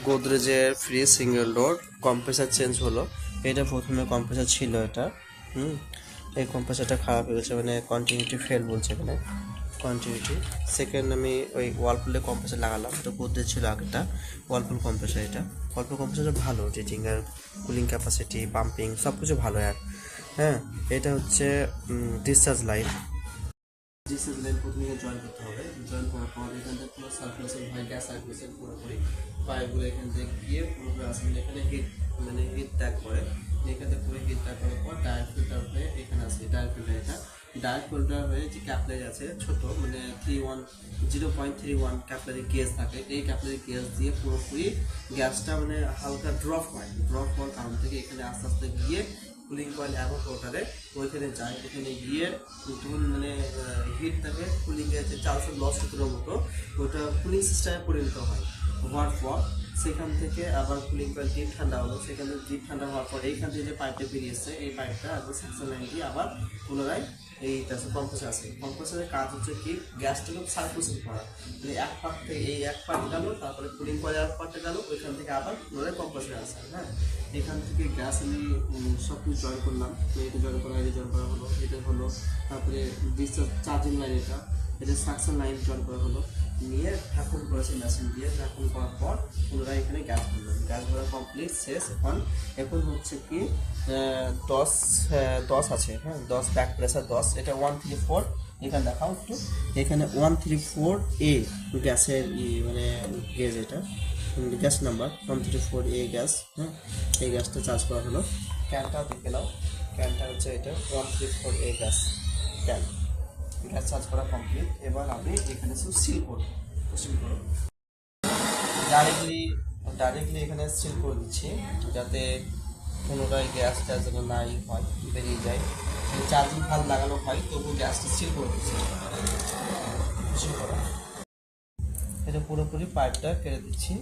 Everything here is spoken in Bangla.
গোদরেজের free single door compressor change হলো। এটা প্রথমে কম্প্রেসার ছিল এটা, এই কম্প্রেসারটা খারাপ হয়ে গেছে, মানে কন্টিনিউটি ফেল বলছে এখানে, কন্টিনিউটি। সেকেন্ড আমি ওই ওয়ালপুলের কম্প্রেসার লাগালাম, এটা গোদরেজ ছিল আগেটা ওয়ালপুল কম্প্রেসার। এটা ওয়ালপুল কম্প্রেসারটা ভালো, রেটিং আর কুলিং ক্যাপাসিটি, পাম্পিং সব কিছু ভালো আর। হ্যাঁ, এটা হচ্ছে ডিসচার্জ লাইন। ডিসচার্জ লাইন প্রথমে জয়েন করতে হবে। জয়েন করার পর এখান থেকে পুরো সার্কুলেশন হয়, গ্যাস সার্কুলেশন পুরোপুরি পাইপগুলো এখান থেকে গিয়ে পুরোপুরি আসে, এখানে হিট মানে হিট ত্যাগ করে, এখান থেকে পুরো হিট ত্যাগ করার পর ডায়ার ফিল্টার হয়ে এখানে আসে। ডায়ার ফিল্টার, এটা ডায়ার ফিল্টার হয়ে যে ক্যাপলারি আছে ছোট, মানে 0.31 ক্যাপলারি গেজ থাকে, এই ক্যাপলারি গেজ দিয়ে পুরোপুরি গ্যাসটা মানে হালকা ড্রপ হয়। ড্রপ হওয়ার কারণ থেকে এখানে আস্তে আস্তে গিয়ে কুলিং কয়েল এবং রোটারে ওইখানে যায়। এখানে গিয়ে যখন মানে হিট থাকে, কুলিংয়ের যে চার্জের লস হতে মতো ওটা কুলিং সিস্টেমে পরিণত হয়। হওয়ার পর সেখান থেকে আবার কুলিং কয়েল ডিপ ঠান্ডা হলো, সেখান থেকে ডিপ ঠান্ডা হওয়ার পর এইখান থেকে যে পাইপটা বেরিয়েছে, এই পাইপটা আবার সেকশন লাইন দিয়ে আবার পুনরায় এইটা কম্প্রেসার আছে। কম্প্রেসারের কাজ হচ্ছে কি, গ্যাসটাকে সার্কুলেশন করা, মানে এক পার্ট থেকে এই এক পার্ট গেল, তারপরে কুলিং কয়েল এক পার্টে গেল, ওইখান থেকে আবার পুনরায় কম্প্রেসার আসে। হ্যাঁ, এখান থেকে গ্যাস আমি সব কিছু জয়েন করলাম। তো এটা জয়েন করা, এটা জয়েন করা হলো, এটা হলো। তারপরে ডিসচার্জ চার্জিং লাইন, এটা সাকশন লাইন জয়েন করা হলো, নিয়ে ঢাকুন করেছে মেশিন দিয়ে। ঢাকুন করার পর পুনরায় এখানে গ্যাস ভরলাম। গ্যাস ভরা কমপ্লিট শেষ। এখন হচ্ছে কি 10 আছে। হ্যাঁ, 10 ব্যাক প্রেসার 10, এটা 134। এখানে দেখাও একটু, এখানে 134A গ্যাসের মানে গেজ, এটা গ্যাস নাম্বার 134A গ্যাস। হ্যাঁ, এই গ্যাসটা চার্জ করা হলো। ক্যানটাও দেখে নাও, ক্যানটা হচ্ছে এটা 134A gas can. Gas charge করা কমপ্লিট। এবার আমি এখানে শুধু সিল করবো। ডাইরেক্টলি এখানে সিল করে দিচ্ছি, যাতে পুনরায় গ্যাসটা যেন নাই হয়, বেরিয়ে যায়। চার্জিং ভাল লাগানো হয় তবু গ্যাসটা সিল করে দিচ্ছি। এটা পুরোপুরি পাইপটা কেটে দিচ্ছি।